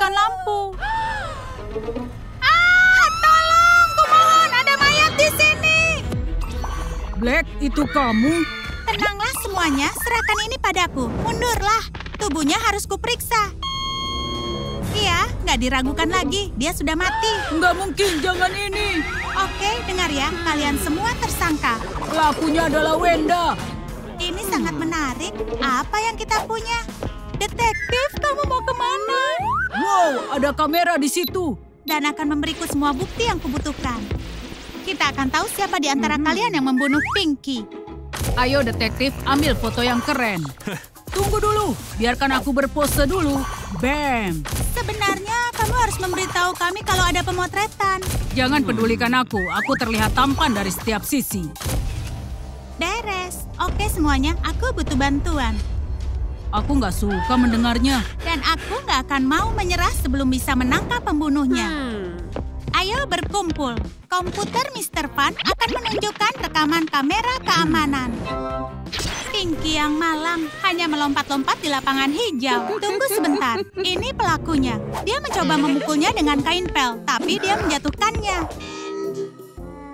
mematikan lampu. Tolong, kumohon, ada mayat di sini. Black, itu kamu? Tenanglah semuanya, serahkan ini padaku. Mundurlah, tubuhnya harus kuperiksa. Iya, nggak diragukan lagi, dia sudah mati. Nggak mungkin, jangan ini. Oke, dengar ya, kalian semua tersangka. Pelakunya adalah Wenda. Ini sangat menarik. Apa yang kita punya? Detektif, kamu mau kemana? Wow, ada kamera di situ. Dan akan memberiku semua bukti yang kubutuhkan. Kita akan tahu siapa di antara kalian yang membunuh Pinky. Ayo detektif, ambil foto yang keren. Tunggu dulu, biarkan aku berpose dulu. Bam! Sebenarnya kamu harus memberitahu kami kalau ada pemotretan. Jangan pedulikan aku terlihat tampan dari setiap sisi. Beres. Oke semuanya, aku butuh bantuan. Aku nggak suka mendengarnya. Dan aku nggak akan mau menyerah sebelum bisa menangkap pembunuhnya. Ayo berkumpul. Komputer Mr. Fun akan menunjukkan rekaman kamera keamanan. Pinky yang malang hanya melompat-lompat di lapangan hijau. Tunggu sebentar, ini pelakunya. Dia mencoba memukulnya dengan kain pel, tapi dia menjatuhkannya.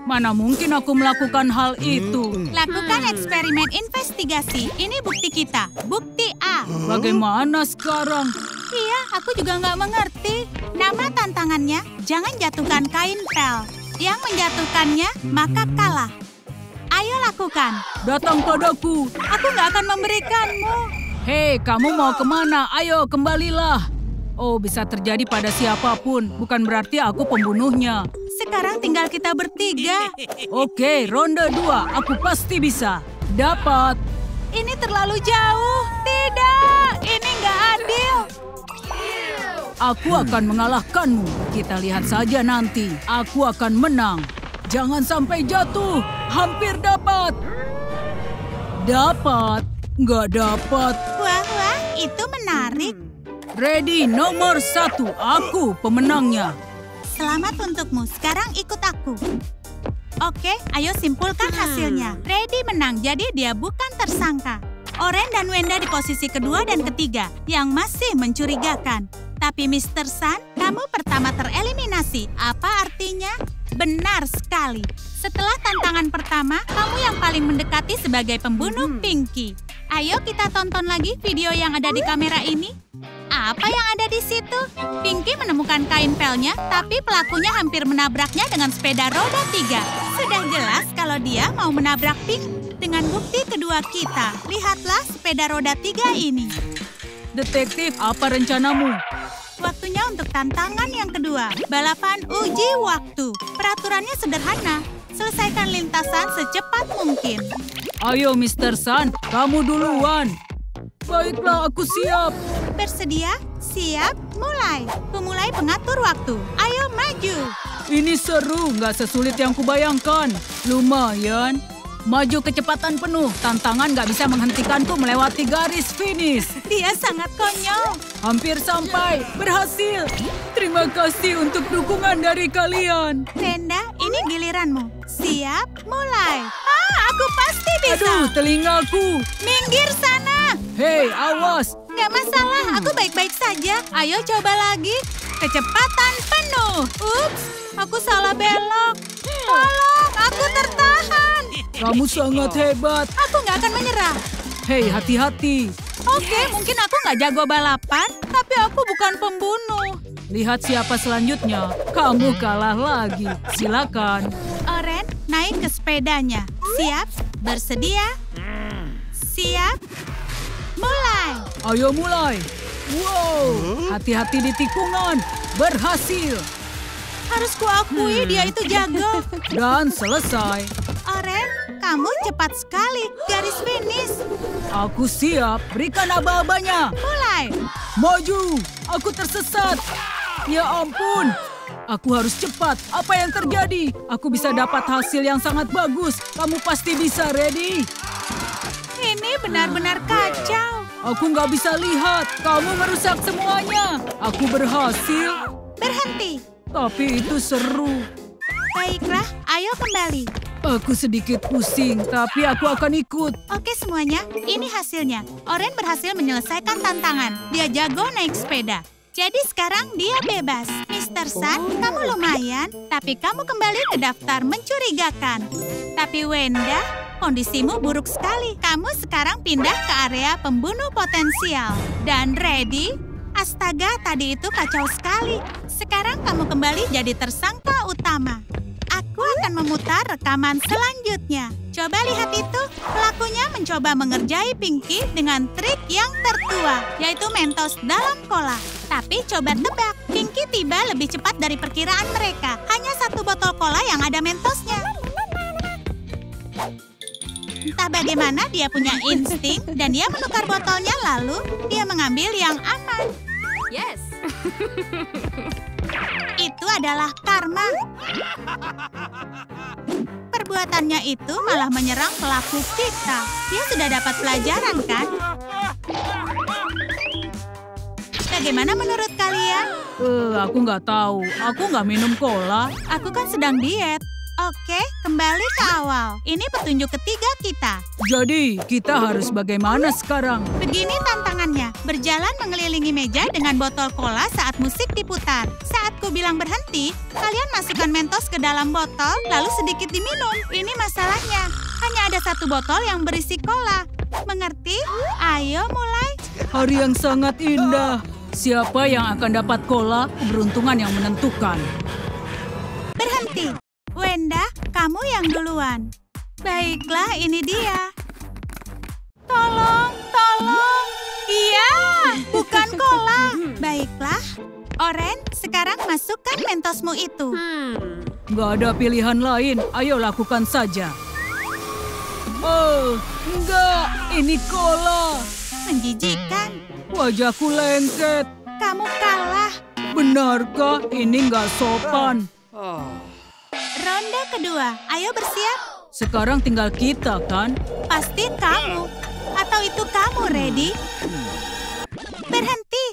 Mana mungkin aku melakukan hal itu? Lakukan eksperimen investigasi. Ini bukti kita, bukti A. Bagaimana sekarang? Iya, aku juga nggak mengerti. Nama tantangannya, jangan jatuhkan kain pel. Yang menjatuhkannya, maka kalah. Ayo lakukan. Datang padaku. Aku nggak akan memberikanmu. Hei, kamu mau kemana? Ayo, kembalilah. Oh, bisa terjadi pada siapapun. Bukan berarti aku pembunuhnya. Sekarang tinggal kita bertiga. Oke, ronde 2. Aku pasti bisa. Dapat. Ini terlalu jauh. Tidak, ini nggak adil. Aku akan mengalahkanmu. Kita lihat saja nanti. Aku akan menang. Jangan sampai jatuh. Hampir dapat. Dapat. Nggak dapat. Wah, itu menarik. Ready nomor 1. Aku pemenangnya. Selamat untukmu. Sekarang ikut aku. Oke, ayo simpulkan hasilnya. Reddy menang, jadi dia bukan tersangka. Oren dan Wenda di posisi kedua dan ketiga, yang masih mencurigakan. Tapi Mr. Sun, kamu pertama tereliminasi. Apa artinya? Benar sekali. Setelah tantangan pertama, kamu yang paling mendekati sebagai pembunuh Pinky. Ayo kita tonton lagi video yang ada di kamera ini. Apa yang ada di situ? Pinky menemukan kain pelnya, tapi pelakunya hampir menabraknya dengan sepeda roda 3. Sudah jelas kalau dia mau menabrak Pink. Dengan bukti kedua kita, lihatlah sepeda roda 3 ini. Detektif, apa rencanamu? Waktunya untuk tantangan yang kedua, balapan uji waktu. Peraturannya sederhana, selesaikan lintasan secepat mungkin. Ayo Mr. Sun, kamu duluan. Baiklah, aku siap. Bersedia? Siap? Mulai. Pemulai pengatur waktu. Ayo maju. Ini seru, nggak sesulit yang kubayangkan. Lumayan. Maju kecepatan penuh. Tantangan nggak bisa menghentikanku melewati garis finish. Dia sangat konyol. Hampir sampai. Berhasil. Terima kasih untuk dukungan dari kalian. Wenda, ini giliranmu. Siap? Mulai. Aku pasti bisa. Aduh, telingaku. Minggir sana. Hei, awas. Nggak masalah, aku baik-baik saja. Ayo coba lagi. Kecepatan penuh. Ups, aku salah belok. Tolong, aku tertahan. Kamu sangat hebat. Aku nggak akan menyerah. Hei, hati-hati. Oke, mungkin aku nggak jago balapan, tapi aku bukan pembunuh. Lihat siapa selanjutnya. Kamu kalah lagi. Silakan. Oren, naik ke sepedanya. Siap? Bersedia? Siap? Mulai. Ayo mulai. Wow, hati-hati di tikungan. Berhasil. Harus kuakui dia itu jago. Dan selesai. Oren, kamu cepat sekali. Garis finish. Aku siap. Berikan aba-abanya. Mulai. Maju. Aku tersesat. Ya ampun. Aku harus cepat. Apa yang terjadi? Aku bisa dapat hasil yang sangat bagus. Kamu pasti bisa, Ready? Ini benar-benar kacau. Aku nggak bisa lihat. Kamu merusak semuanya. Aku berhasil. Berhenti. Tapi itu seru. Baiklah, ayo kembali. Aku sedikit pusing, tapi aku akan ikut. Oke semuanya, ini hasilnya. Oren berhasil menyelesaikan tantangan. Dia jago naik sepeda. Jadi sekarang dia bebas. Mr. Sun, kamu lumayan, tapi kamu kembali ke daftar mencurigakan. Tapi Wenda, kondisimu buruk sekali. Kamu sekarang pindah ke area pembunuh potensial. Dan Reddy, astaga, tadi itu kacau sekali. Sekarang kamu kembali jadi tersangka utama. Aku akan memutar rekaman selanjutnya. Coba lihat itu. Pelakunya mencoba mengerjai Pinky dengan trik yang tertua, yaitu Mentos dalam cola. Tapi coba tebak, Pinky tiba lebih cepat dari perkiraan mereka. Hanya 1 botol cola yang ada Mentosnya. Entah bagaimana dia punya insting dan dia menukar botolnya lalu dia mengambil yang aman. Yes. Itu adalah karma. Perbuatannya itu malah menyerang pelaku kita. Dia sudah dapat pelajaran, kan? Bagaimana menurut kalian? Aku nggak tahu. Aku nggak minum cola. Aku kan sedang diet. Oke, kembali ke awal. Ini petunjuk ketiga kita. Jadi, kita harus bagaimana sekarang? Begini tantangannya. Berjalan mengelilingi meja dengan botol cola saat musik diputar. Saat ku bilang berhenti, kalian masukkan Mentos ke dalam botol, lalu sedikit diminum. Ini masalahnya. Hanya ada 1 botol yang berisi cola. Mengerti? Ayo mulai. Hari yang sangat indah. Siapa yang akan dapat cola? Keberuntungan yang menentukan. Berhenti. Wenda, kamu yang duluan. Baiklah, ini dia. Tolong, tolong. Iya, bukan cola. Baiklah. Oren, sekarang masukkan Mentosmu itu. Nggak ada pilihan lain. Ayo lakukan saja. Oh, enggak. Ini cola. Menjijikan. Wajahku lengket. Kamu kalah. Benarkah ini nggak sopan? Ronde kedua. Ayo bersiap. Sekarang tinggal kita, kan? Pasti kamu. Atau itu kamu, Reddy? Berhenti.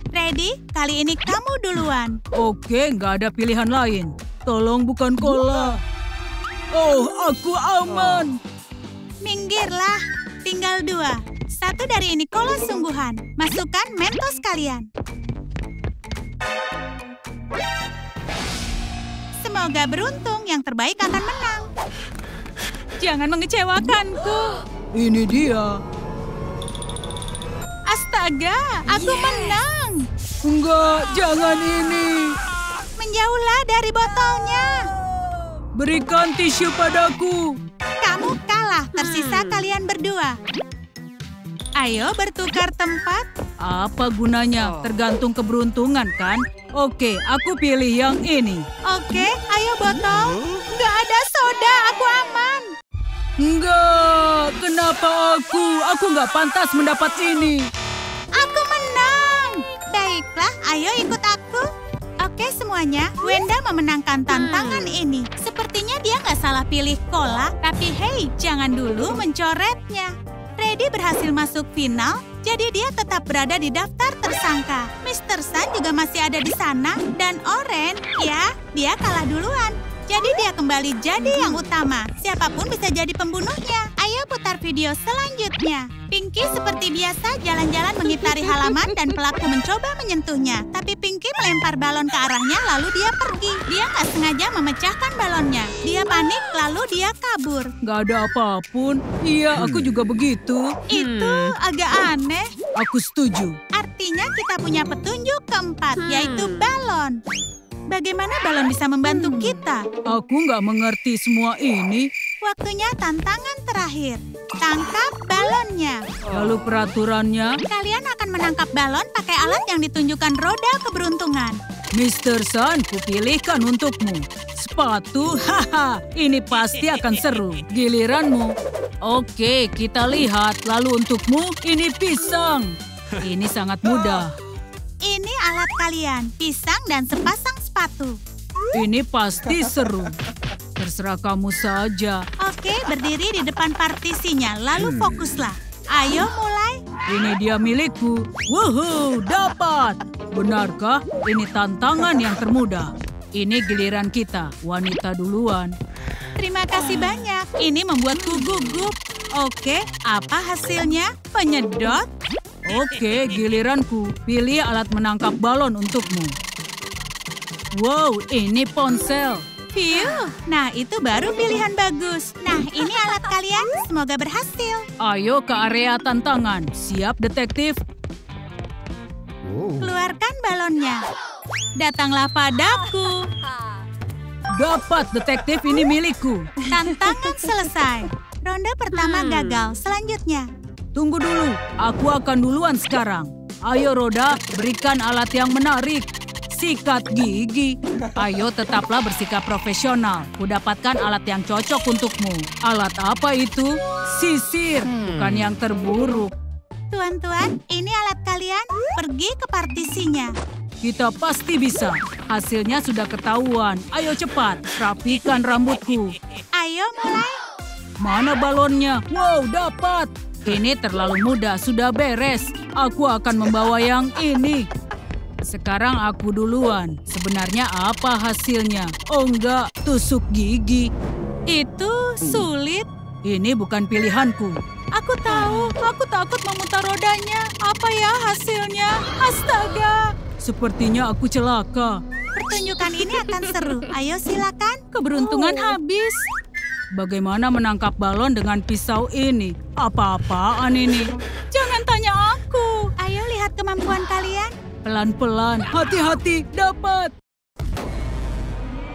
Reddy, kali ini kamu duluan. Oke, nggak ada pilihan lain. Tolong bukan cola. Oh, aku aman. Minggirlah. Tinggal 2. 1 dari ini cola sungguhan. Masukkan Mentos kalian. Semoga beruntung, yang terbaik akan menang. Jangan mengecewakanku. Ini dia. Astaga, aku menang. Enggak, jangan ini. Menjauhlah dari botolnya. Berikan tisu padaku. Kamu kalah, tersisa kalian berdua. Ayo bertukar tempat. Apa gunanya? Tergantung keberuntungan, kan? Oke, aku pilih yang ini. Oke, ayo botol. Nggak ada soda, aku aman. Enggak, kenapa aku? Aku nggak pantas mendapat ini. Aku menang. Baiklah, ayo ikut aku. Oke semuanya, Wenda memenangkan tantangan ini. Sepertinya dia nggak salah pilih cola, tapi hey, jangan dulu mencoretnya. Reddy berhasil masuk final, jadi dia tetap berada di daftar tersangka. Mr. Sun juga masih ada di sana, dan Oren, ya, dia kalah duluan. Jadi dia kembali jadi yang utama. Siapapun bisa jadi pembunuhnya. Ayo putar video selanjutnya. Pinky seperti biasa jalan-jalan mengitari halaman dan pelaku mencoba menyentuhnya. Tapi Pinky melempar balon ke arahnya lalu dia pergi. Dia nggak sengaja memecahkan balonnya. Dia panik lalu dia kabur. Nggak ada apapun. Iya, aku juga begitu. Itu agak aneh. Aku setuju. Artinya kita punya petunjuk keempat, yaitu balon. Bagaimana balon bisa membantu kita? Aku nggak mengerti semua ini. Waktunya tantangan terakhir. Tangkap balonnya. Lalu peraturannya, Kalian akan menangkap balon pakai alat yang ditunjukkan roda keberuntungan. Mr. Sun, kupilihkan untukmu. Sepatu, haha, ini pasti akan seru. Giliranmu. Oke, kita lihat. Lalu untukmu, ini pisang. Ini sangat mudah. Ini alat kalian, pisang dan sepasang sepatu. Ini pasti seru. Terserah kamu saja. Oke, berdiri di depan partisinya, lalu fokuslah. Ayo mulai. Ini dia milikku. Wuhu, dapat. Benarkah ini tantangan yang termudah? Ini giliran kita, wanita duluan. Terima kasih banyak. Ini membuatku gugup. Oke, apa hasilnya? Penyedot? Oke, giliranku. Pilih alat menangkap balon untukmu. Wow, ini ponsel. Phew, nah itu baru pilihan bagus. Nah, ini alat kalian. Semoga berhasil. Ayo ke area tantangan. Siap, detektif? Keluarkan balonnya. Datanglah padaku. Dapat, detektif, ini milikku. Tantangan selesai. Ronde pertama gagal. Selanjutnya. Tunggu dulu, aku akan duluan sekarang. Ayo Roda, berikan alat yang menarik. Sikat gigi. Ayo tetaplah bersikap profesional. Kudapatkan alat yang cocok untukmu. Alat apa itu? Sisir, bukan yang terburuk. Tuan-tuan, ini alat kalian. Pergi ke partisinya. Kita pasti bisa. Hasilnya sudah ketahuan. Ayo cepat, rapikan rambutku. Ayo mulai. Mana balonnya? Wow, dapat. Ini terlalu mudah, sudah beres. Aku akan membawa yang ini. Sekarang aku duluan. Sebenarnya apa hasilnya? Oh enggak, tusuk gigi. Itu sulit. Ini bukan pilihanku. Aku tahu, aku takut memutar rodanya. Apa ya hasilnya? Astaga. Sepertinya aku celaka. Pertunjukan ini akan seru. Ayo silakan. Keberuntungan habis. Bagaimana menangkap balon dengan pisau ini? Apa-apaan ini? Jangan tanya aku. Ayo lihat kemampuan kalian. Pelan-pelan, hati-hati, dapat.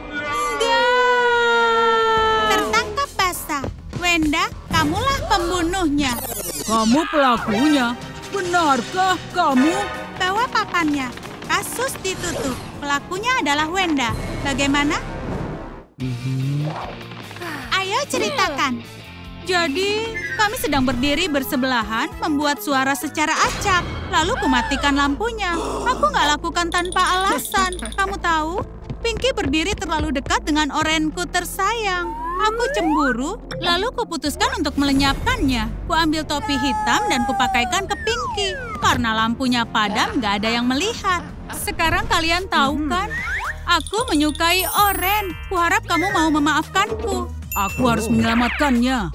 Enggak. Tertangkap basah. Wenda, kamulah pembunuhnya. Kamu pelakunya? Benarkah kamu? Bawa papannya. Kasus ditutup. Pelakunya adalah Wenda. Bagaimana? Ayo ceritakan. Jadi, kami sedang berdiri bersebelahan, membuat suara secara acak. Lalu kumatikan lampunya. Aku nggak lakukan tanpa alasan. Kamu tahu, Pinky berdiri terlalu dekat dengan orenku tersayang. Aku cemburu, lalu kuputuskan untuk melenyapkannya. Kuambil topi hitam dan kupakaikan ke Pinky. Karena lampunya padam, nggak ada yang melihat. Sekarang kalian tahu kan? Aku menyukai Oren. Kuharap kamu mau memaafkanku. Aku harus menyelamatkannya.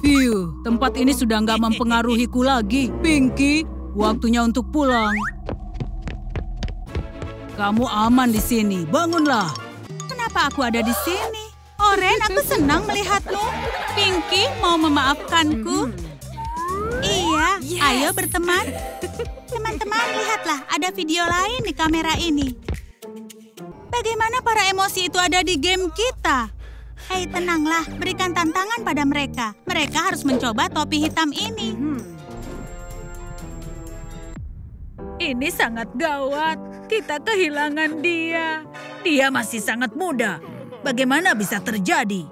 Phew, tempat ini sudah nggak mempengaruhiku lagi. Pinky, waktunya untuk pulang. Kamu aman di sini, bangunlah. Kenapa aku ada di sini? Oren, aku senang melihatmu. Pinky mau memaafkanku. Iya, ayo berteman. Teman-teman, lihatlah, ada video lain di kamera ini. Bagaimana para emosi itu ada di game kita? Hei, tenanglah, berikan tantangan pada mereka. Mereka harus mencoba topi hitam ini. Ini sangat gawat. Kita kehilangan dia. Dia masih sangat muda. Bagaimana bisa terjadi?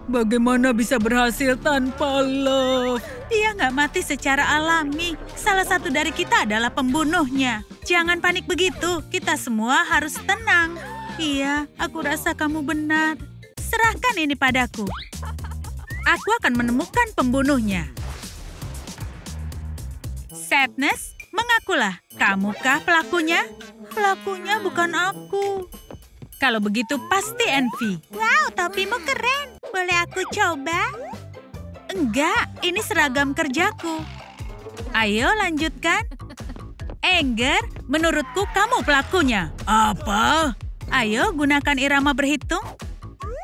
Bagaimana bisa berhasil tanpa love? Dia nggak mati secara alami. Salah satu dari kita adalah pembunuhnya. Jangan panik begitu. Kita semua harus tenang. Iya, aku rasa kamu benar. Serahkan ini padaku. Aku akan menemukan pembunuhnya. Sadness, mengakulah. Kamukah pelakunya? Pelakunya bukan aku. Kalau begitu pasti Envy. Wow, topimu keren. Boleh aku coba? Enggak, ini seragam kerjaku. Ayo lanjutkan. Anger, menurutku kamu pelakunya. Apa? Ayo gunakan irama berhitung.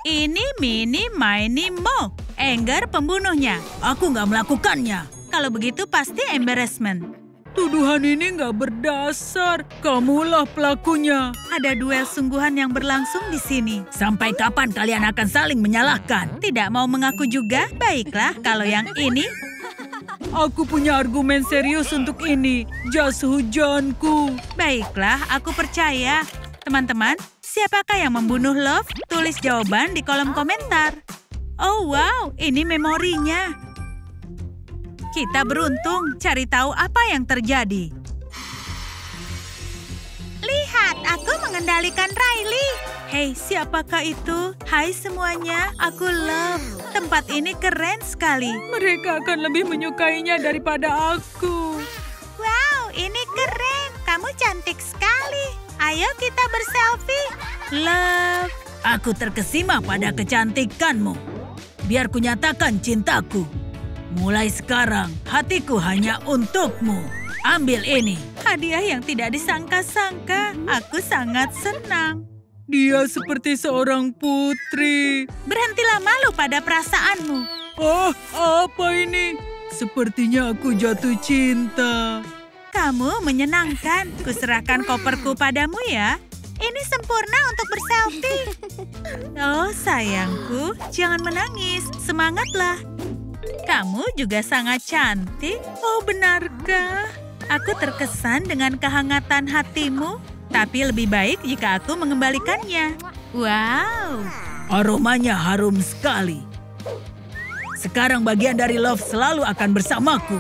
Ini mini, mini, mo. Anger pembunuhnya. Aku nggak melakukannya. Kalau begitu pasti embarrassment. Tuduhan ini nggak berdasar. Kamulah pelakunya. Ada duel sungguhan yang berlangsung di sini. Sampai kapan kalian akan saling menyalahkan? Tidak mau mengaku juga? Baiklah, kalau yang ini... Aku punya argumen serius untuk ini. Jas hujanku. Baiklah, aku percaya. Teman-teman, siapakah yang membunuh Love? Tulis jawaban di kolom komentar. Oh wow, ini memorinya. Kita beruntung cari tahu apa yang terjadi. Lihat, aku mengendalikan Riley. Hei, siapakah itu? Hai semuanya, aku Love. Tempat ini keren sekali. Mereka akan lebih menyukainya daripada aku. Wow, ini keren. Kamu cantik sekali. Ayo kita berselfie. Love. Aku terkesima pada kecantikanmu. Biar kunyatakan cintaku. Mulai sekarang, hatiku hanya untukmu. Ambil ini. Hadiah yang tidak disangka-sangka. Aku sangat senang. Dia seperti seorang putri. Berhentilah malu pada perasaanmu. Oh, apa ini? Sepertinya aku jatuh cinta. Kamu menyenangkan. Kuserahkan koperku padamu ya. Ini sempurna untuk berselfie. Oh, sayangku, jangan menangis. Semangatlah. Kamu juga sangat cantik. Oh, benarkah? Aku terkesan dengan kehangatan hatimu. Tapi lebih baik jika aku mengembalikannya. Wow. Aromanya harum sekali. Sekarang bagian dari Love selalu akan bersamaku.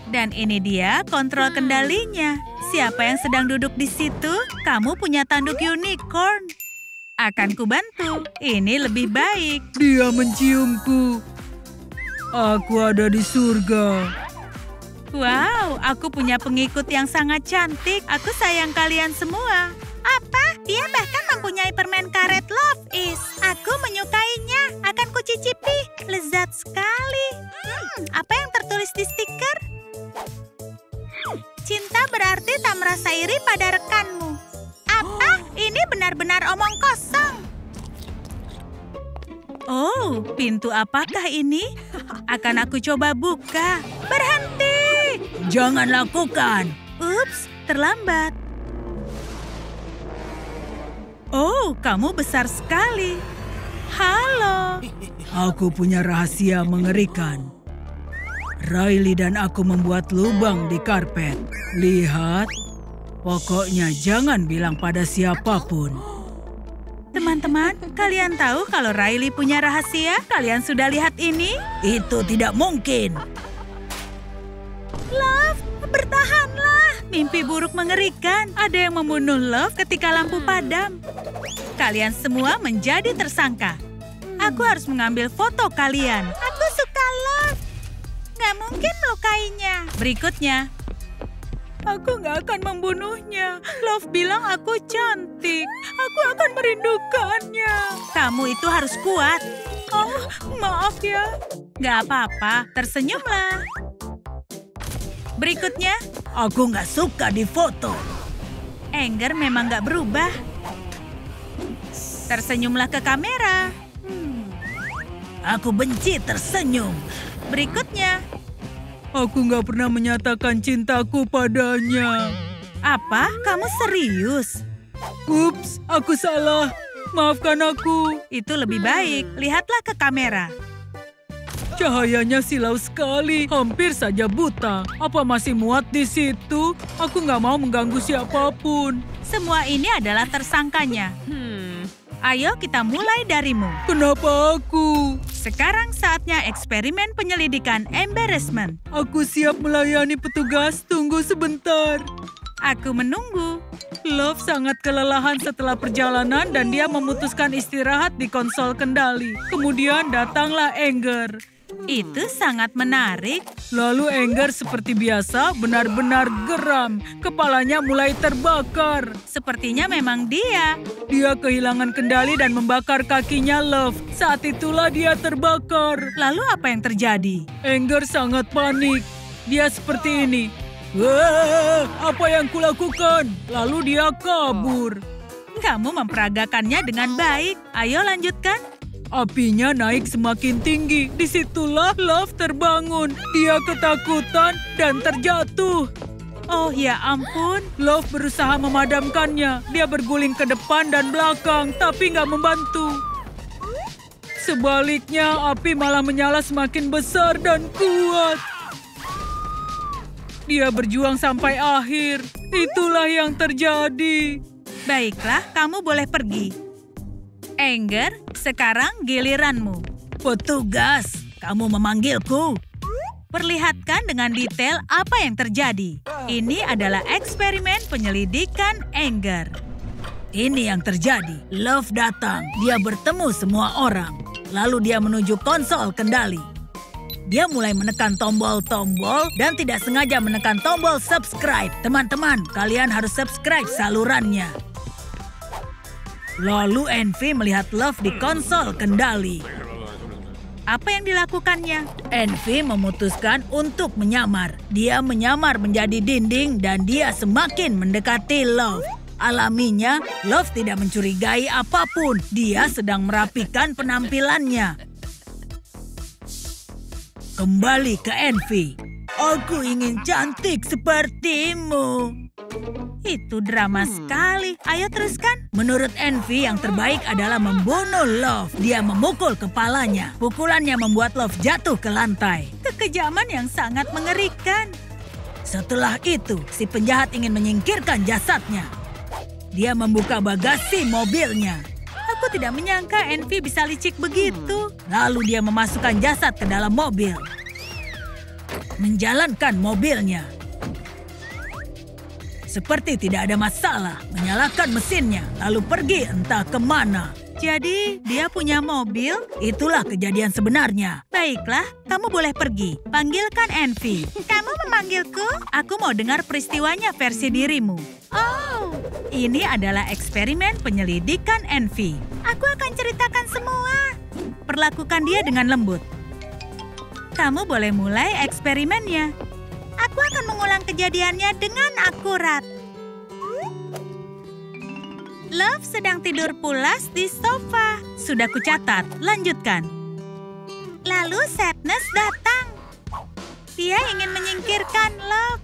Dan ini dia kontrol kendalinya. Siapa yang sedang duduk di situ? Kamu punya tanduk unicorn. Akan kubantu. Ini lebih baik. Dia menciumku. Aku ada di surga. Wow, aku punya pengikut yang sangat cantik. Aku sayang kalian semua. Apa? Dia bahkan mempunyai permen karet Love Is. Aku menyukainya. Akan kucicipi. Lezat sekali. Apa yang tertulis di stiker? Cinta berarti tak merasa iri pada rekanmu. Apa? Ini benar-benar omong kosong. Oh, pintu apakah ini? Akan aku coba buka. Berhenti! Jangan lakukan. Ups, terlambat. Oh, kamu besar sekali. Halo. Aku punya rahasia mengerikan. Riley dan aku membuat lubang di karpet. Lihat. Pokoknya jangan bilang pada siapapun. Teman-teman, kalian tahu kalau Riley punya rahasia? Kalian sudah lihat ini? Itu tidak mungkin. Love, bertahanlah. Mimpi buruk mengerikan. Ada yang membunuh Love ketika lampu padam. Kalian semua menjadi tersangka. Aku harus mengambil foto kalian. Aku suka Love. Nggak mungkin melukainya. Berikutnya. Aku nggak akan membunuhnya. Love bilang aku cantik. Aku akan merindukannya. Kamu itu harus kuat. Oh, maaf ya. Nggak apa-apa, tersenyumlah. Berikutnya. Aku nggak suka difoto. Anger memang nggak berubah. Tersenyumlah ke kamera. Aku benci tersenyum. Berikutnya. Aku nggak pernah menyatakan cintaku padanya. Apa? Kamu serius? Ups, aku salah. Maafkan aku. Itu lebih baik. Lihatlah ke kamera. Cahayanya silau sekali, hampir saja buta. Apa masih muat di situ? Aku nggak mau mengganggu siapapun. Semua ini adalah tersangkanya. Ayo kita mulai darimu. Kenapa aku? Sekarang saatnya eksperimen penyelidikan embarrassment. Aku siap melayani petugas, tunggu sebentar. Aku menunggu. Love sangat kelelahan setelah perjalanan dan dia memutuskan istirahat di konsol kendali. Kemudian datanglah Anger. Itu sangat menarik. Lalu Anger seperti biasa benar-benar geram. Kepalanya mulai terbakar. Sepertinya memang dia. Dia kehilangan kendali dan membakar kakinya Love. Saat itulah dia terbakar. Lalu apa yang terjadi? Anger sangat panik. Dia seperti ini. Wah, apa yang kulakukan? Lalu dia kabur. Kamu memperagakannya dengan baik. Ayo lanjutkan. Apinya naik semakin tinggi. Disitulah Love terbangun. Dia ketakutan dan terjatuh. Oh ya ampun. Love berusaha memadamkannya. Dia berguling ke depan dan belakang, tapi nggak membantu. Sebaliknya, api malah menyala semakin besar dan kuat. Dia berjuang sampai akhir. Itulah yang terjadi. Baiklah, kamu boleh pergi. Anger, sekarang giliranmu. Petugas, kamu memanggilku? Perlihatkan dengan detail apa yang terjadi. Ini adalah eksperimen penyelidikan Anger. Ini yang terjadi. Love datang. Dia bertemu semua orang. Lalu dia menuju konsol kendali. Dia mulai menekan tombol-tombol dan tidak sengaja menekan tombol subscribe. Teman-teman, kalian harus subscribe salurannya. Lalu Envy melihat Love di konsol kendali. Apa yang dilakukannya? Envy memutuskan untuk menyamar. Dia menyamar menjadi dinding dan dia semakin mendekati Love. Alaminya, Love tidak mencurigai apapun. Dia sedang merapikan penampilannya. Kembali ke Envy. Aku ingin cantik sepertimu. Itu drama sekali. Ayo teruskan. Menurut Envy, yang terbaik adalah membunuh Love. Dia memukul kepalanya. Pukulannya membuat Love jatuh ke lantai. Kekejaman yang sangat mengerikan. Setelah itu, si penjahat ingin menyingkirkan jasadnya. Dia membuka bagasi mobilnya. Aku tidak menyangka Envy bisa licik begitu. Lalu dia memasukkan jasad ke dalam mobil. Menjalankan mobilnya. Seperti tidak ada masalah, menyalakan mesinnya, lalu pergi entah kemana. Jadi, dia punya mobil? Itulah kejadian sebenarnya. Baiklah, kamu boleh pergi. Panggilkan Envy. Kamu memanggilku? Aku mau dengar peristiwanya versi dirimu. Oh, ini adalah eksperimen penyelidikan Envy. Aku akan ceritakan semua. Perlakukan dia dengan lembut. Kamu boleh mulai eksperimennya. Aku akan mengulang kejadiannya dengan akurat. Love sedang tidur pulas di sofa. Sudah kucatat, lanjutkan. Lalu Sadness datang. Dia ingin menyingkirkan Love.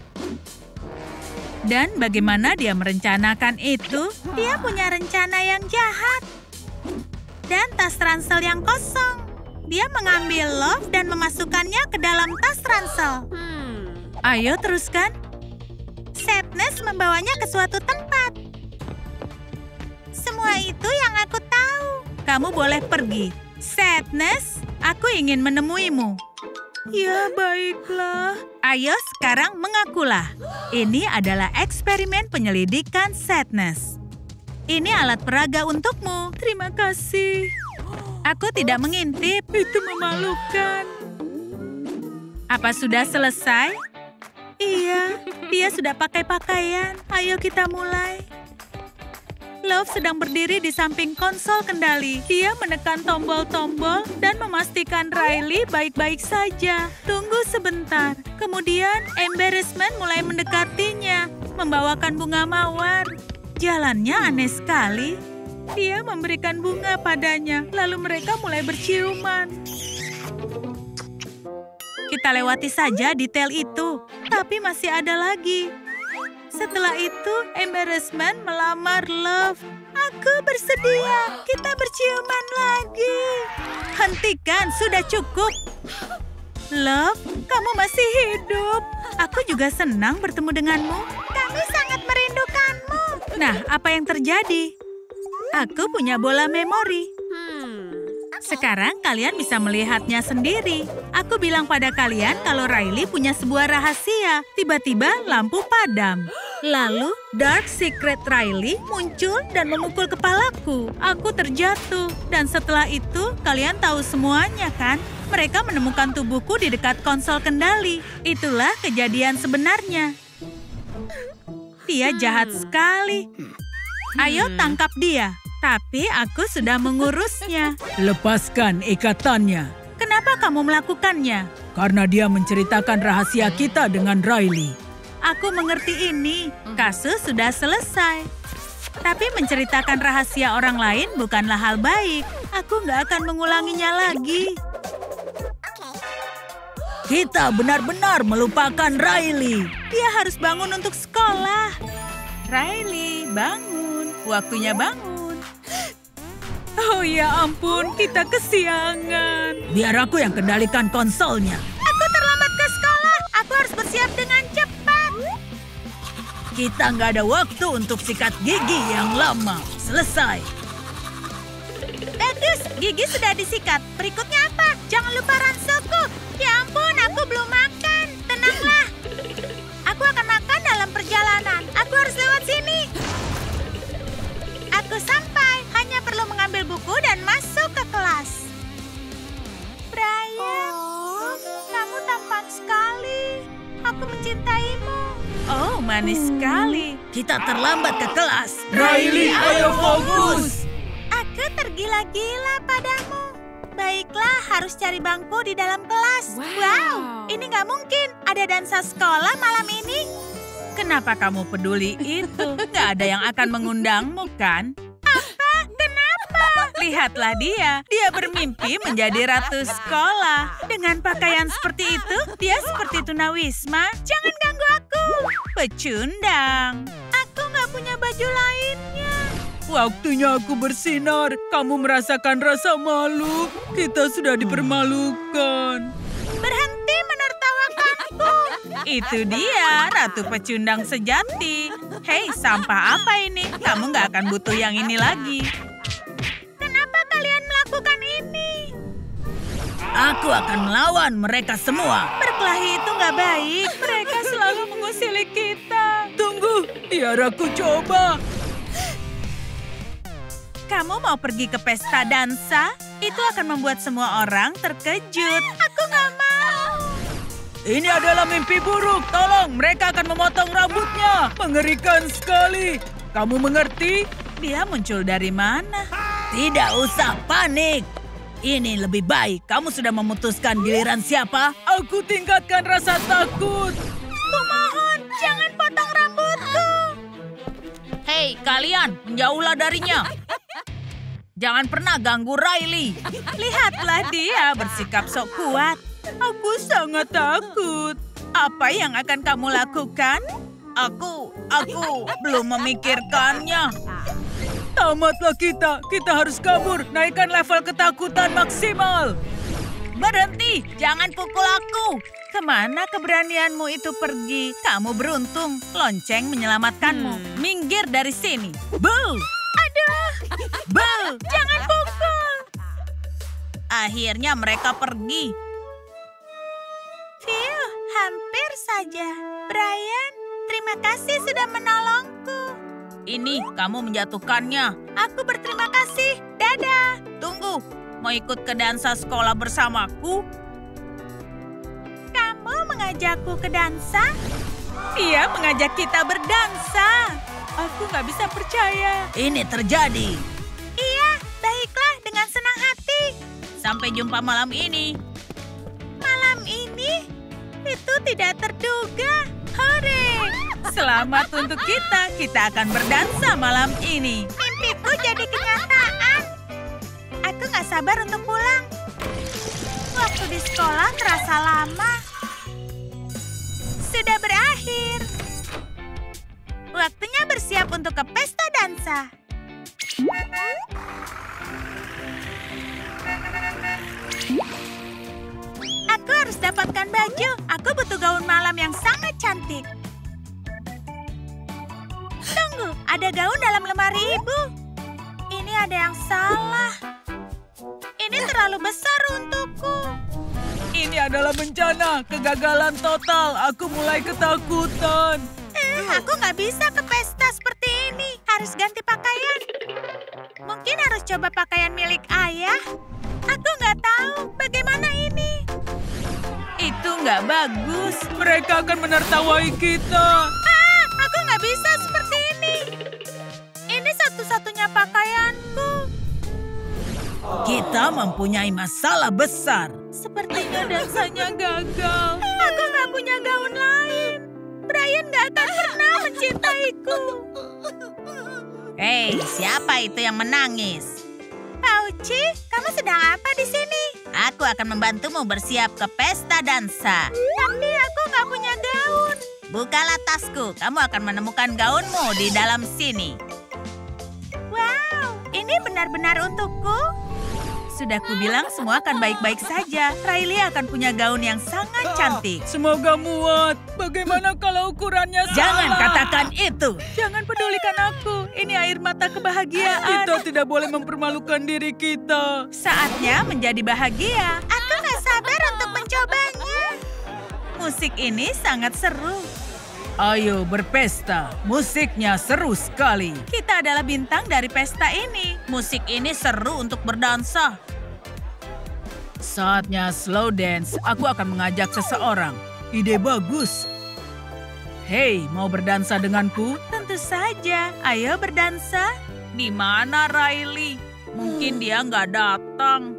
Dan bagaimana dia merencanakan itu? Dia punya rencana yang jahat. Dan tas ransel yang kosong. Dia mengambil Love dan memasukkannya ke dalam tas ransel. Ayo teruskan. Sadness membawanya ke suatu tempat. Semua itu yang aku tahu. Kamu boleh pergi. Sadness, aku ingin menemuimu. Ya, baiklah. Ayo sekarang mengakulah. Ini adalah eksperimen penyelidikan Sadness. Ini alat peraga untukmu. Terima kasih. Aku tidak mengintip. Itu memalukan. Apa sudah selesai? Iya, dia sudah pakai pakaian. Ayo kita mulai. Love sedang berdiri di samping konsol kendali. Dia menekan tombol-tombol dan memastikan Riley baik-baik saja. Tunggu sebentar. Kemudian, Embarrassment mulai mendekatinya, membawakan bunga mawar. Jalannya aneh sekali. Dia memberikan bunga padanya, lalu mereka mulai berciuman. Kita lewati saja detail itu, tapi masih ada lagi. Setelah itu, Embarrassment melamar Love. Aku bersedia, kita berciuman lagi. Hentikan, sudah cukup. Love, kamu masih hidup. Aku juga senang bertemu denganmu. Kami sangat merindukanmu. Nah, apa yang terjadi? Aku punya bola memori. Sekarang kalian bisa melihatnya sendiri. Aku bilang pada kalian kalau Riley punya sebuah rahasia. Tiba-tiba lampu padam. Lalu Dark Secret Riley muncul dan memukul kepalaku. Aku terjatuh. Dan setelah itu kalian tahu semuanya kan? Mereka menemukan tubuhku di dekat konsol kendali. Itulah kejadian sebenarnya. Dia jahat sekali. Ayo tangkap dia. Tapi aku sudah mengurusnya. Lepaskan ikatannya. Kenapa kamu melakukannya? Karena dia menceritakan rahasia kita dengan Riley. Aku mengerti ini. Kasus sudah selesai. Tapi menceritakan rahasia orang lain bukanlah hal baik. Aku nggak akan mengulanginya lagi. Kita benar-benar melupakan Riley. Dia harus bangun untuk sekolah. Riley, bangun. Waktunya bangun. Oh ya ampun, kita kesiangan. Biar aku yang kendalikan konsolnya. Aku terlambat ke sekolah. Aku harus bersiap dengan cepat. Kita nggak ada waktu untuk sikat gigi yang lama. Selesai. Bagus, gigi sudah disikat. Berikutnya apa? Jangan lupa ranselku. Ya ampun, aku belum makan. Tenanglah. Aku akan makan dalam perjalanan. Aku harus lewat sini. Aku sampai. Hanya perlu mengambil buku dan masuk ke kelas. Brian, kamu tampan sekali. Aku mencintaimu. Oh, manis sekali. Kita terlambat ke kelas. Riley, ayo fokus. Aku tergila-gila padamu. Baiklah, harus cari bangku di dalam kelas. Wow, ini nggak mungkin. Ada dansa sekolah malam ini. Kenapa kamu peduli itu? Nggak ada yang akan mengundangmu, kan? Apa? Kenapa? Lihatlah dia. Dia bermimpi menjadi ratu sekolah. Dengan pakaian seperti itu, dia seperti tunawisma. Jangan ganggu aku. Pecundang. Aku nggak punya baju lainnya. Waktunya aku bersinar. Kamu merasakan rasa malu. Kita sudah dipermalukan. Berhenti menertawakanku. Itu dia, ratu pecundang sejati. Hei, sampah apa ini? Kamu nggak akan butuh yang ini lagi. Kenapa kalian melakukan ini? Aku akan melawan mereka semua. Berkelahi itu nggak baik. Mereka selalu mengusili kita. Tunggu, biar aku coba. Kamu mau pergi ke pesta dansa? Itu akan membuat semua orang terkejut. Aku nggak mau. Ini adalah mimpi buruk. Tolong, mereka akan memotong rambutnya. Mengerikan sekali. Kamu mengerti? Dia muncul dari mana? Tidak usah panik. Ini lebih baik. Kamu sudah memutuskan giliran siapa? Aku tingkatkan rasa takut. Kumohon, jangan potong rambutku. Hei, kalian, menjauhlah darinya. Jangan pernah ganggu Riley. Lihatlah dia bersikap sok kuat. Aku sangat takut. Apa yang akan kamu lakukan? Aku belum memikirkannya. Tamatlah kita. Kita harus kabur. Naikkan level ketakutan maksimal. Berhenti, jangan pukul aku. Kemana keberanianmu itu pergi? Kamu beruntung, lonceng menyelamatkanmu. Minggir dari sini. Boo! Aduh, Boo! jangan pukul. Akhirnya mereka pergi. Phew, hampir saja. Brian, terima kasih sudah menolongku. Ini, kamu menjatuhkannya. Aku berterima kasih. Dadah. Tunggu, mau ikut ke dansa sekolah bersamaku? Kamu mengajakku ke dansa? Dia mengajak kita berdansa. Aku nggak bisa percaya. Ini terjadi. Iya, baiklah, dengan senang hati. Sampai jumpa malam ini. Malam ini? Itu tidak terduga. Hore! Selamat untuk kita. Kita akan berdansa malam ini. Mimpiku jadi kenyataan. Aku nggak sabar untuk pulang. Waktu di sekolah terasa lama. Sudah berakhir. Waktunya bersiap untuk ke pesta dansa. Aku harus dapatkan baju. Aku butuh gaun malam yang sangat cantik. Tunggu, ada gaun dalam lemari ibu. Ini ada yang salah. Ini terlalu besar untukku. Ini adalah bencana. Kegagalan total. Aku mulai ketakutan. Aku nggak bisa ke pesta seperti ini. Harus ganti pakaian. Mungkin harus coba pakaian milik ayah. Aku nggak tahu bagaimana ini. Itu nggak bagus. Mereka akan menertawai kita. Aku nggak bisa seperti ini. Ini satu-satunya pakaianku. Kita mempunyai masalah besar. Sepertinya dansanya gagal. Aku nggak punya gaun lain. Brian nggak akan pernah mencintaiku. Hei, siapa itu yang menangis? Pauci, kamu sedang apa di sini? Aku akan membantumu bersiap ke pesta dansa. Tapi aku nggak punya gaun. Bukalah tasku, kamu akan menemukan gaunmu di dalam sini. Wow, ini benar-benar untukku. Sudah kubilang semua akan baik-baik saja. Riley akan punya gaun yang sangat cantik. Semoga muat. Bagaimana kalau ukurannya salah? Jangan katakan itu. Jangan pedulikan aku. Ini air mata kebahagiaan. Kita tidak boleh mempermalukan diri kita. Saatnya menjadi bahagia. Aku nggak sabar untuk mencobanya. Musik ini sangat seru. Ayo berpesta. Musiknya seru sekali. Kita adalah bintang dari pesta ini. Musik ini seru untuk berdansa. Saatnya slow dance. Aku akan mengajak seseorang. Ide bagus. Hei, mau berdansa denganku? Tentu saja. Ayo berdansa. Di mana Riley? Mungkin dia nggak datang.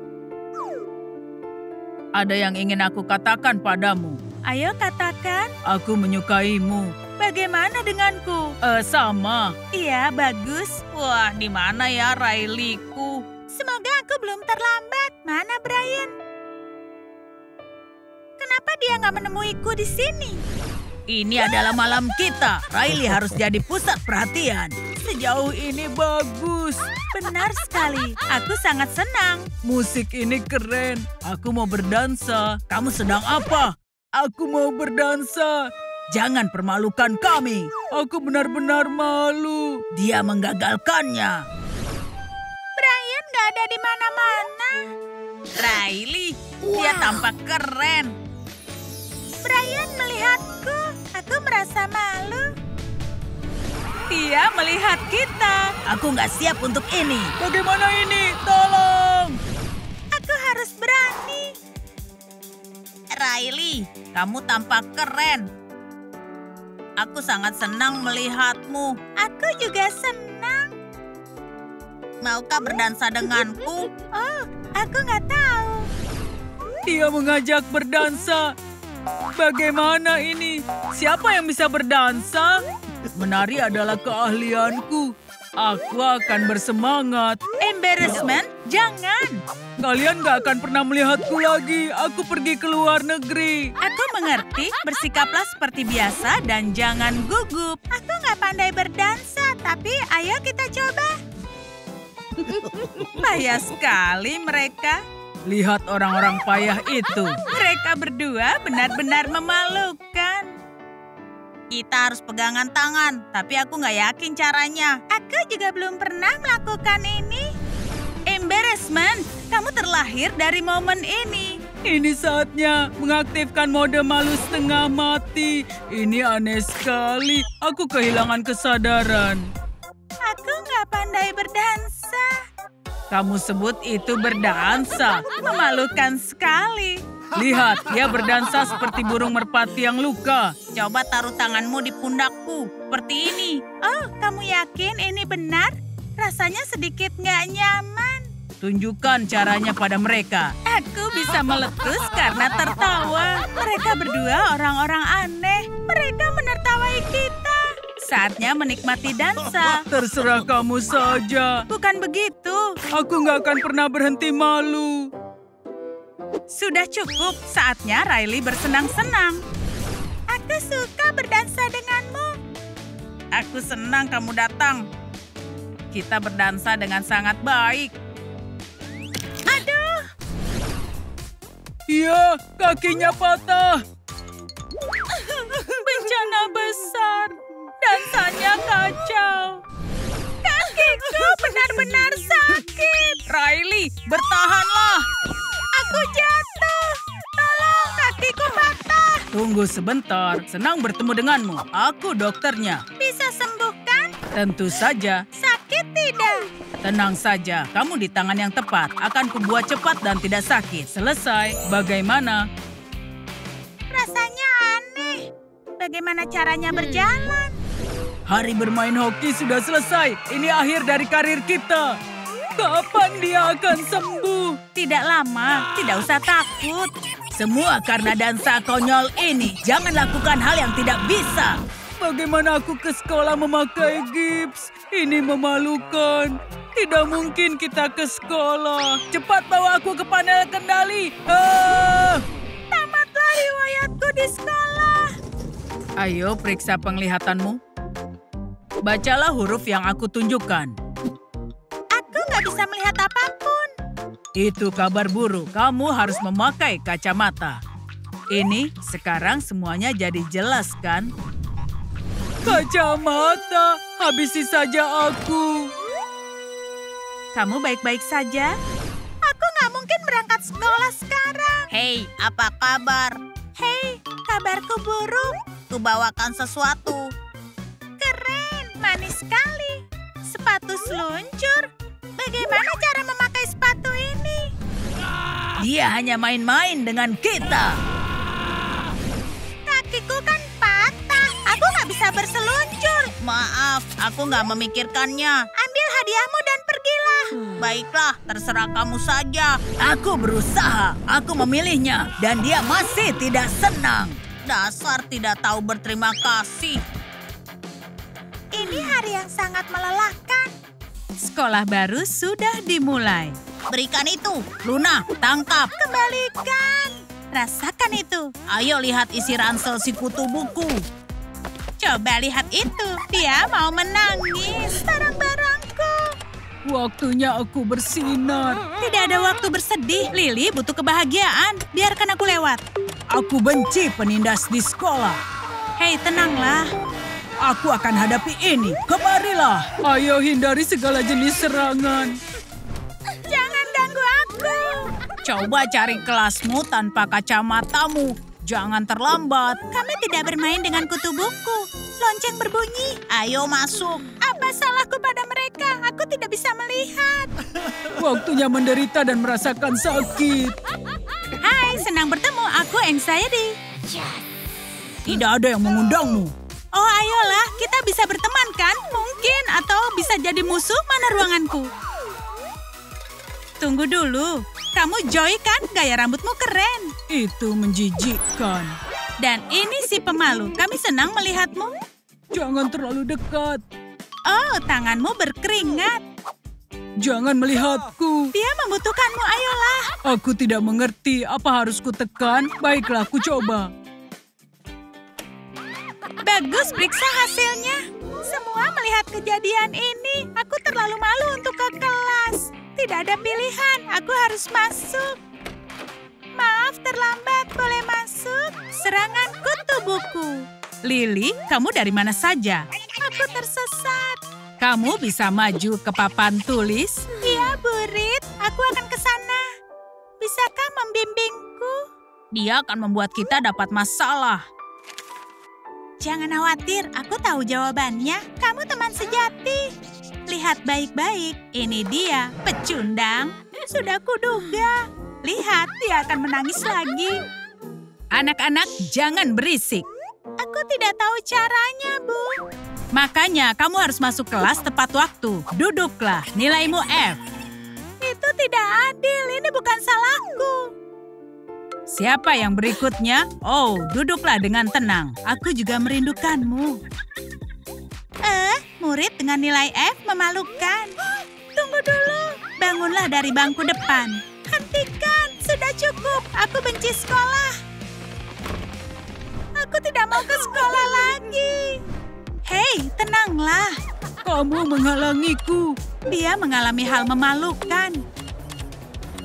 Ada yang ingin aku katakan padamu. Ayo katakan, Aku menyukaimu. bagaimana denganku? Sama. Iya, bagus. Wah, di mana ya Riley-ku? Semoga aku belum terlambat. Mana Brian? Kenapa dia nggak menemuiku di sini? Ini adalah malam kita. Riley harus jadi pusat perhatian. Sejauh ini bagus. Benar sekali. Aku sangat senang. Musik ini keren. Aku mau berdansa. Kamu sedang apa? Aku mau berdansa. Jangan permalukan kami. Aku benar-benar malu. Dia menggagalkannya. Brian nggak ada di mana-mana. Riley, dia tampak keren. Brian melihatku. Aku merasa malu. Dia melihat kita. Aku nggak siap untuk ini. Bagaimana ini? Tolong! Aku harus berani. Riley, kamu tampak keren. Aku sangat senang melihatmu. Aku juga senang. Maukah berdansa denganku? Oh, aku nggak tahu. Dia mengajak berdansa. Bagaimana ini? Siapa yang bisa berdansa? Menari adalah keahlianku. Aku akan bersemangat. Embarrassment? Jangan. Kalian gak akan pernah melihatku lagi. Aku pergi ke luar negeri. Aku mengerti, bersikaplah seperti biasa dan jangan gugup. Aku nggak pandai berdansa, tapi ayo kita coba. Payah sekali mereka. Lihat orang-orang payah itu. Mereka berdua benar-benar memalukan. Kita harus pegangan tangan, tapi aku nggak yakin caranya. Aku juga belum pernah melakukan ini. Embarrassment, kamu terlahir dari momen ini. Ini saatnya mengaktifkan mode malu setengah mati. Ini aneh sekali. Aku kehilangan kesadaran. Aku nggak pandai berdansa. Kamu sebut itu berdansa? Memalukan sekali. Lihat, dia berdansa seperti burung merpati yang luka. Coba taruh tanganmu di pundakku, seperti ini. Oh, kamu yakin ini benar? Rasanya sedikit nggak nyaman. Tunjukkan caranya pada mereka. Aku bisa meletus karena tertawa. Mereka berdua orang-orang aneh. Mereka menertawai kita. Saatnya menikmati dansa. Terserah kamu saja. Bukan begitu. Aku nggak akan pernah berhenti malu. Sudah cukup, saatnya Riley bersenang-senang. Aku suka berdansa denganmu. Aku senang kamu datang. Kita berdansa dengan sangat baik. Aduh, Iya, kakinya patah. Bencana besar. Dansanya kacau. kakiku benar-benar sakit. Riley, bertahanlah. Aku jatuh. Tolong, kakiku patah. Tunggu sebentar, senang bertemu denganmu. Aku dokternya. Bisa sembuhkan? Tentu saja. Sakit tidak? Tenang saja, kamu di tangan yang tepat. Akan kubuat cepat dan tidak sakit. Selesai. Bagaimana? Rasanya aneh. Bagaimana caranya berjalan? Hari bermain hoki sudah selesai. Ini akhir dari karir kita. Kapan dia akan sembuh? Tidak lama, tidak usah takut. Semua karena dansa konyol ini. Jangan lakukan hal yang tidak bisa. Bagaimana aku ke sekolah memakai gips? Ini memalukan. Tidak mungkin kita ke sekolah. Cepat bawa aku ke panel kendali. Tamatlah riwayatku di sekolah. Ayo periksa penglihatanmu. Bacalah huruf yang aku tunjukkan. Aku nggak bisa melihat apapun. Itu kabar buruk. Kamu harus memakai kacamata. Ini sekarang semuanya jadi jelas kan? Kacamata, habisi saja aku. Kamu baik-baik saja? Aku nggak mungkin berangkat sekolah sekarang. Hei, apa kabar? Hei, kabarku buruk. Kubawakan sesuatu. Keren, manis sekali. Sepatu seluncur. Bagaimana cara memakai sepatu ini? Dia hanya main-main dengan kita. Kakiku kan patah. Aku nggak bisa berseluncur. Maaf, aku nggak memikirkannya. Ambil hadiahmu dan pergilah. Baiklah, terserah kamu saja. Aku berusaha, aku memilihnya, dan dia masih tidak senang. Dasar tidak tahu berterima kasih. Ini hari yang sangat melelahkan. Sekolah baru sudah dimulai. Berikan itu, Luna, tangkap. Kembalikan. Rasakan itu. Ayo lihat isi ransel si kutu buku. Coba lihat itu. Dia mau menangis. Barang-barangku. Waktunya aku bersinar. Tidak ada waktu bersedih. Lily butuh kebahagiaan. Biarkan aku lewat. Aku benci penindas di sekolah. Hei, tenanglah. Aku akan hadapi ini. Kemarilah. Ayo hindari segala jenis serangan. Jangan ganggu aku. Coba cari kelasmu tanpa kacamatamu. Jangan terlambat. Kami tidak bermain dengan kutu buku. Lonceng berbunyi. Ayo masuk. Apa salahku pada mereka? Aku tidak bisa melihat. Waktunya menderita dan merasakan sakit. Hai, senang bertemu. Aku Anxiety. Tidak ada yang mengundangmu. Oh, ayolah. Kita bisa berteman, kan? Mungkin. Atau bisa jadi musuh. Mana ruanganku? Tunggu dulu. Kamu Joy, kan? Gaya rambutmu keren. Itu menjijikkan. Dan ini si pemalu. Kami senang melihatmu. Jangan terlalu dekat. Oh, tanganmu berkeringat. Jangan melihatku. Dia membutuhkanmu, ayolah. Aku tidak mengerti apa harus kutekan. Baiklah, ku coba. Bagus, periksa hasilnya. Semua melihat kejadian ini. Aku terlalu malu untuk ke kelas. Tidak ada pilihan, aku harus masuk. Maaf, terlambat. Boleh masuk? Serangan kutu buku. Lily, kamu dari mana saja? Aku tersesat. Kamu bisa maju ke papan tulis? Iya, Burit. Aku akan ke sana. Bisakah membimbingku? Dia akan membuat kita dapat masalah. Jangan khawatir, aku tahu jawabannya. Kamu teman sejati. Lihat baik-baik, ini dia, pecundang. Sudah kuduga. Lihat, dia akan menangis lagi. Anak-anak, jangan berisik. Aku tidak tahu caranya, Bu. Makanya kamu harus masuk kelas tepat waktu. Duduklah, nilaimu F. Itu tidak adil, ini bukan salahku. Siapa yang berikutnya? Oh, duduklah dengan tenang. Aku juga merindukanmu. Murid dengan nilai F memalukan. Tunggu dulu. Bangunlah dari bangku depan. Hentikan, sudah cukup. Aku benci sekolah. Aku tidak mau ke sekolah lagi. Hei, tenanglah. Kamu menghalangiku. Dia mengalami hal memalukan.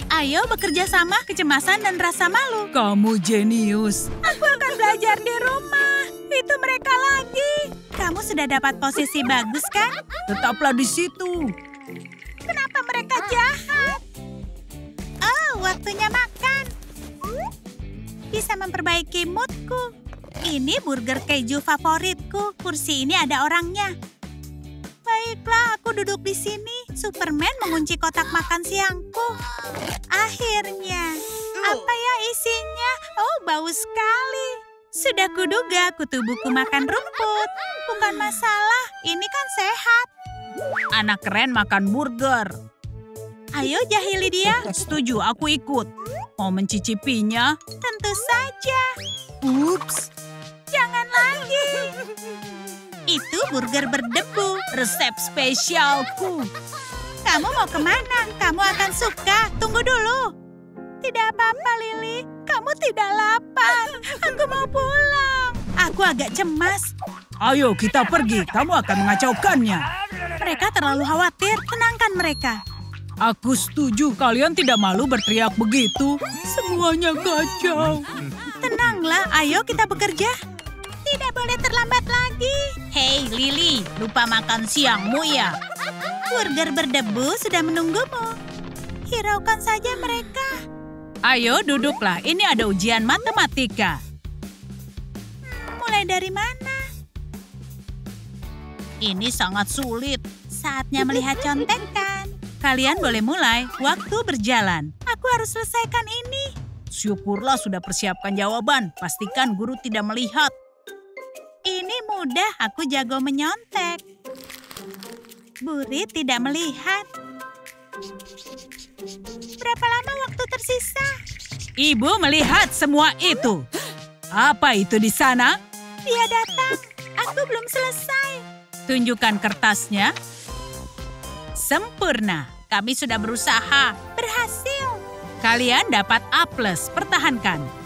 Ayo bekerja sama, kecemasan dan rasa malu. Kamu jenius. Aku akan belajar di rumah. Itu mereka lagi. Kamu sudah dapat posisi bagus, kan? Tetaplah di situ. Kenapa mereka jahat? Oh, waktunya makan. Bisa memperbaiki moodku. Ini burger keju favoritku. Kursi ini ada orangnya. Baiklah, aku duduk di sini. Superman mengunci kotak makan siangku. Akhirnya. Apa ya isinya? Oh, bau sekali. Sudah kuduga kutu buku makan rumput. Bukan masalah, ini kan sehat. Anak keren makan burger. Ayo jahili dia. Setuju, aku ikut. Mau mencicipinya? Tentu saja. Ups. Jangan lagi. Itu burger berdebu. Resep spesialku. Kamu mau kemana? Kamu akan suka. Tunggu dulu. Tidak apa-apa, Lily. Kamu tidak lapar. Aku mau pulang. Aku agak cemas. Ayo kita pergi, kamu akan mengacaukannya. Mereka terlalu khawatir. Tenangkan mereka. Aku setuju, kalian tidak malu berteriak begitu. Semuanya kacau. Tenanglah, ayo kita bekerja. Tidak boleh terlambat lagi. Hei Lily, lupa makan siangmu ya? Burger berdebu sudah menunggumu. Hiraukan saja mereka. Ayo duduklah, ini ada ujian matematika. Mulai dari mana? Ini sangat sulit. Saatnya melihat contekan. Kalian boleh mulai, waktu berjalan. Aku harus selesaikan ini. Syukurlah sudah persiapkan jawaban. Pastikan guru tidak melihat. Ini mudah, aku jago menyontek. Burit tidak melihat. Berapa lama waktu tersisa? Ibu melihat semua itu. Apa itu di sana? Dia datang. Aku belum selesai. Tunjukkan kertasnya. Sempurna. Kami sudah berusaha. Berhasil. Kalian dapat A+. Pertahankan.